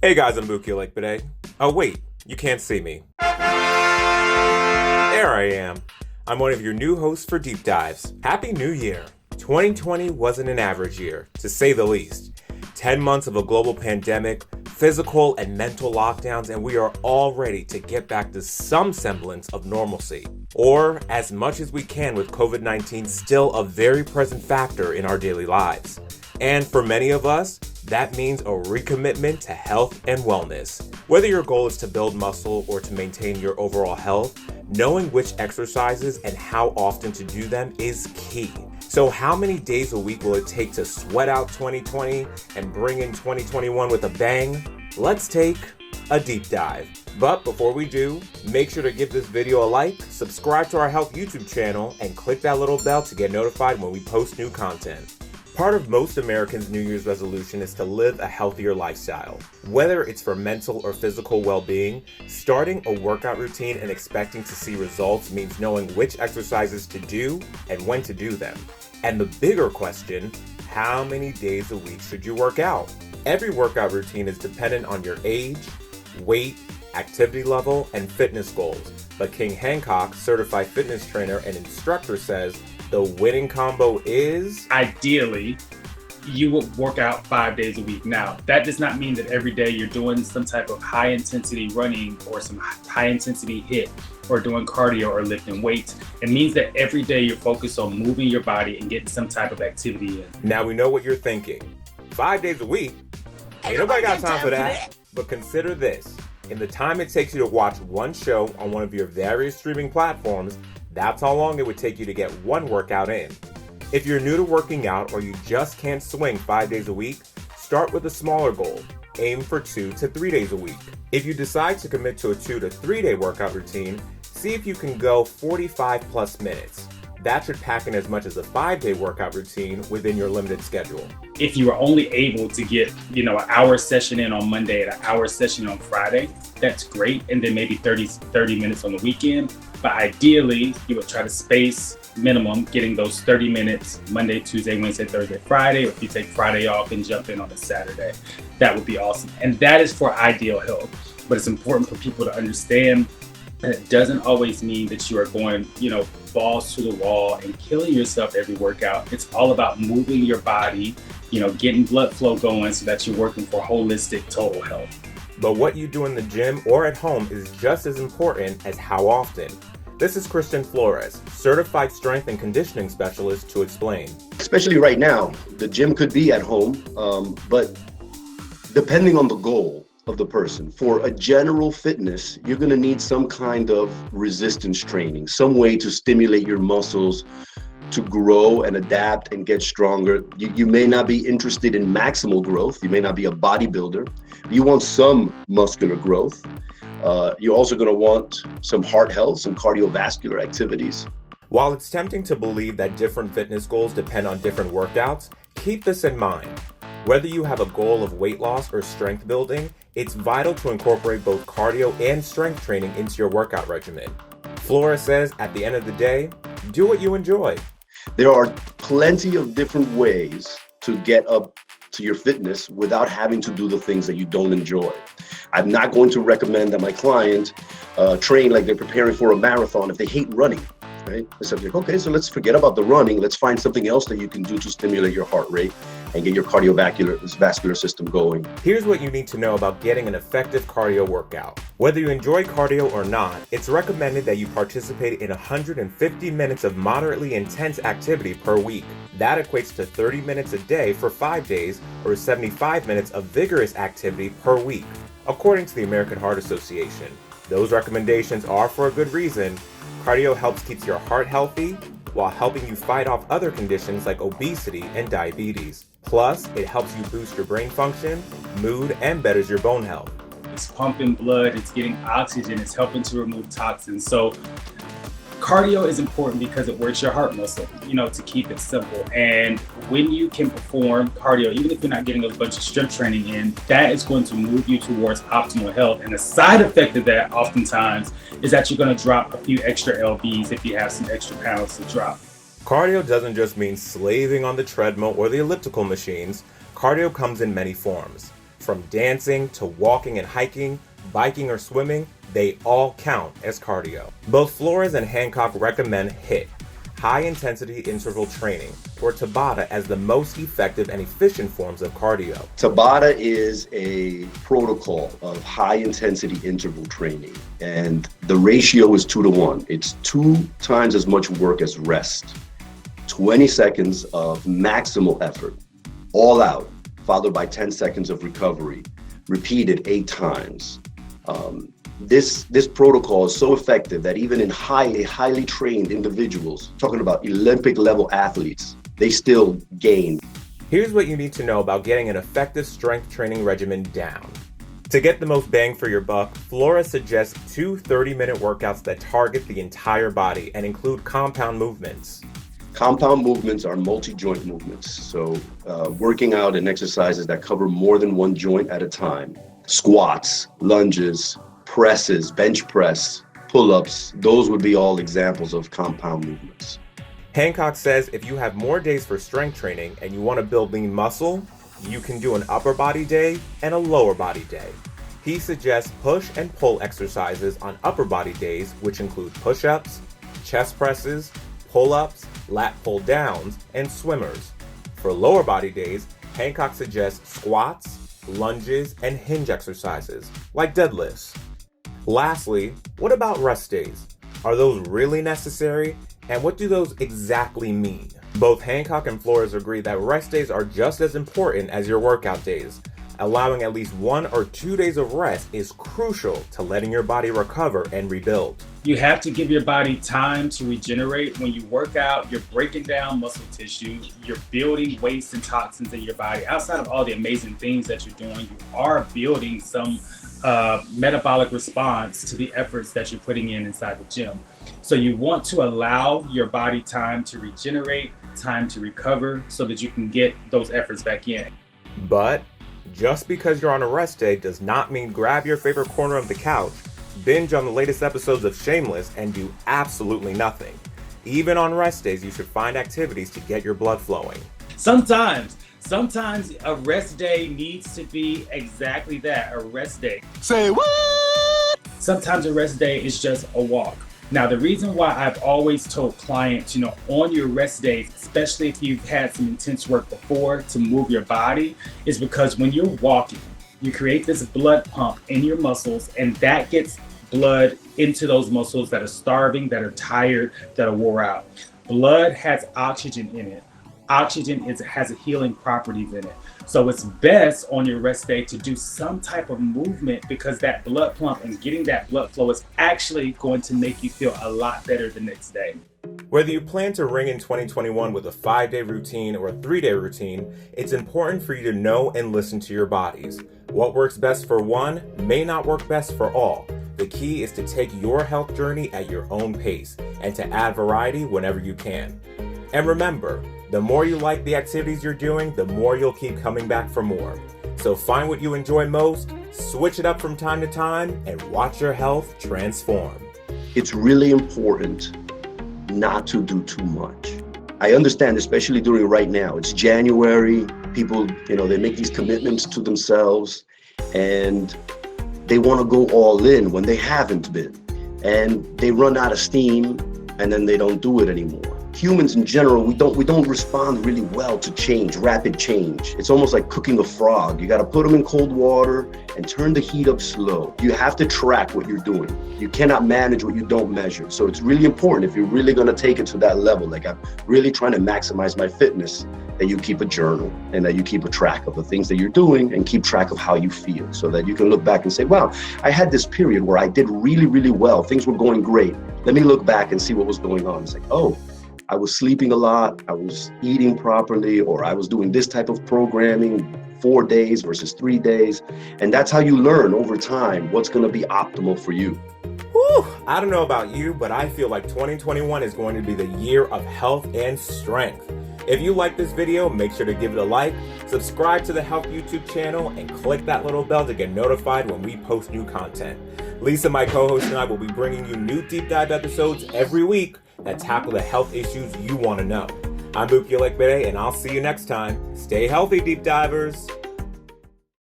Hey guys, I'm Buki Olekbade. Oh wait, you can't see me. There I am. I'm one of your new hosts for Deep Dives. Happy New Year! 2020 wasn't an average year, to say the least. 10 months of a global pandemic, physical and mental lockdowns, and we are all ready to get back to some semblance of normalcy. Or as much as we can with COVID-19 still a very present factor in our daily lives. And for many of us, that means a recommitment to health and wellness. Whether your goal is to build muscle or to maintain your overall health, knowing which exercises and how often to do them is key. So how many days a week will it take to sweat out 2020 and bring in 2021 with a bang? Let's take a deep dive. But before we do, make sure to give this video a like, subscribe to our health YouTube channel, and click that little bell to get notified when we post new content. Part of most Americans' New Year's resolution is to live a healthier lifestyle. Whether it's for mental or physical well-being, starting a workout routine and expecting to see results means knowing which exercises to do and when to do them. And the bigger question, how many days a week should you work out? Every workout routine is dependent on your age, weight, activity level, and fitness goals. But King Hancock, certified fitness trainer and instructor, says the winning combo is... Ideally, you would work out 5 days a week. Now, that does not mean that every day you're doing some type of high intensity running or some high intensity HIIT or doing cardio or lifting weights. It means that every day you're focused on moving your body and getting some type of activity in. Now we know what you're thinking. 5 days a week? Ain't nobody got time for that. But consider this. In the time it takes you to watch one show on one of your various streaming platforms, that's how long it would take you to get one workout in. If you're new to working out or you just can't swing 5 days a week, start with a smaller goal. Aim for 2 to 3 days a week. If you decide to commit to a 2 to 3 day workout routine, see if you can go 45 plus minutes. That should pack in as much as a 5-day workout routine within your limited schedule. If you are only able to get, an hour session in on Monday and an hour session on Friday, that's great. And then maybe 30 minutes on the weekend. But ideally, you would try to space minimum getting those 30 minutes Monday, Tuesday, Wednesday, Thursday, Friday. Or if you take Friday off and jump in on a Saturday, that would be awesome. And that is for ideal health. But it's important for people to understand that it doesn't always mean that you are going, balls to the wall and killing yourself every workout. It's all about moving your body, getting blood flow going so that you're working for holistic total health. But what you do in the gym or at home is just as important as how often. This is Christian Flores, certified strength and conditioning specialist, to explain. Especially right now, the gym could be at home, but depending on the goal of the person. For a general fitness, you're going to need some kind of resistance training, some way to stimulate your muscles to grow and adapt and get stronger. You may not be interested in maximal growth. You may not be a bodybuilder. You want some muscular growth. You're also going to want some heart health, some cardiovascular activities. While it's tempting to believe that different fitness goals depend on different workouts, keep this in mind. Whether you have a goal of weight loss or strength building, it's vital to incorporate both cardio and strength training into your workout regimen. Flora says, at the end of the day, do what you enjoy. There are plenty of different ways to get up to your fitness without having to do the things that you don't enjoy. I'm not going to recommend that my client train like they're preparing for a marathon if they hate running. Right? So like, okay, so let's forget about the running. Let's find something else that you can do to stimulate your heart rate and get your cardiovascular system going. Here's what you need to know about getting an effective cardio workout. Whether you enjoy cardio or not, it's recommended that you participate in 150 minutes of moderately intense activity per week. That equates to 30 minutes a day for 5 days, or 75 minutes of vigorous activity per week, according to the American Heart Association. Those recommendations are for a good reason. Cardio helps keep your heart healthy while helping you fight off other conditions like obesity and diabetes. Plus, it helps you boost your brain function, mood, and betters your bone health. It's pumping blood, it's getting oxygen, it's helping to remove toxins. So cardio is important because it works your heart muscle, to keep it simple. And when you can perform cardio, even if you're not getting a bunch of strength training in, that is going to move you towards optimal health. And the side effect of that oftentimes is that you're going to drop a few extra lbs if you have some extra pounds to drop. Cardio doesn't just mean slaving on the treadmill or the elliptical machines. Cardio comes in many forms. From dancing to walking and hiking, biking or swimming, they all count as cardio. Both Flores and Hancock recommend HIIT, high-intensity interval training, or Tabata as the most effective and efficient forms of cardio. Tabata is a protocol of high-intensity interval training, and the ratio is 2-to-1. It's 2 times as much work as rest. 20 seconds of maximal effort, all out, followed by 10 seconds of recovery, repeated 8 times. This protocol is so effective that even in highly trained individuals, talking about Olympic level athletes, they still gain. Here's what you need to know about getting an effective strength training regimen down. To get the most bang for your buck, Flora suggests 2 30-minute workouts that target the entire body and include compound movements. Compound movements are multi-joint movements, so working out and exercises that cover more than one joint at a time. Squats, lunges, presses, bench press, pull-ups, those would be all examples of compound movements. Hancock says if you have more days for strength training and you want to build lean muscle, you can do an upper body day and a lower body day. He suggests push and pull exercises on upper body days, which include push-ups, chest presses, pull-ups, lat pull downs, and swimmers. For lower body days, Hancock suggests squats, lunges, and hinge exercises, like deadlifts. Lastly, what about rest days? Are those really necessary? And what do those exactly mean? Both Hancock and Flores agree that rest days are just as important as your workout days. Allowing at least 1 or 2 days of rest is crucial to letting your body recover and rebuild. You have to give your body time to regenerate. When you work out, you're breaking down muscle tissue, you're building waste and toxins in your body. Outside of all the amazing things that you're doing, you are building some metabolic response to the efforts that you're putting inside the gym. So you want to allow your body time to regenerate, time to recover, so that you can get those efforts back in. But just because you're on a rest day does not mean grab your favorite corner of the couch, binge on the latest episodes of Shameless, and do absolutely nothing. Even on rest days, you should find activities to get your blood flowing. Sometimes a rest day needs to be exactly that, a rest day. Say what? Sometimes a rest day is just a walk. Now, the reason why I've always told clients, on your rest days, especially if you've had some intense work before to move your body, is because when you're walking, you create this blood pump in your muscles, and that gets blood into those muscles that are starving, that are tired, that are wore out. Blood has oxygen in it. Oxygen has a healing properties in it. So it's best on your rest day to do some type of movement, because that blood pump and getting that blood flow is actually going to make you feel a lot better the next day. Whether you plan to ring in 2021 with a 5-day routine or a 3-day routine, it's important for you to know and listen to your bodies. What works best for one may not work best for all. The key is to take your health journey at your own pace and to add variety whenever you can. And remember, the more you like the activities you're doing, the more you'll keep coming back for more. So find what you enjoy most, switch it up from time to time, and watch your health transform. It's really important not to do too much. I understand, especially during right now, it's January, people, they make these commitments to themselves and they want to go all in when they haven't been, and they run out of steam and then they don't do it anymore. Humans in general, we don't respond really well to change, rapid change. It's almost like cooking a frog. You got to put them in cold water and turn the heat up slow. You have to track what you're doing. You cannot manage what you don't measure. So it's really important, if you're really going to take it to that level, like I'm really trying to maximize my fitness, that you keep a journal and that you keep a track of the things that you're doing and keep track of how you feel, so that you can look back and say, wow, I had this period where I did really, really well. Things were going great. Let me look back and see what was going on. It's like, oh, I was sleeping a lot, I was eating properly, or I was doing this type of programming 4 days versus 3 days. And that's how you learn over time what's going to be optimal for you. Whew, I don't know about you, but I feel like 2021 is going to be the year of health and strength. If you like this video, make sure to give it a like, subscribe to the Health YouTube channel, and click that little bell to get notified when we post new content. Lisa, my co-host, and I will be bringing you new deep dive episodes every week that tackle the health issues you want to know. I'm Buki Lekbere, and I'll see you next time. Stay healthy, deep divers.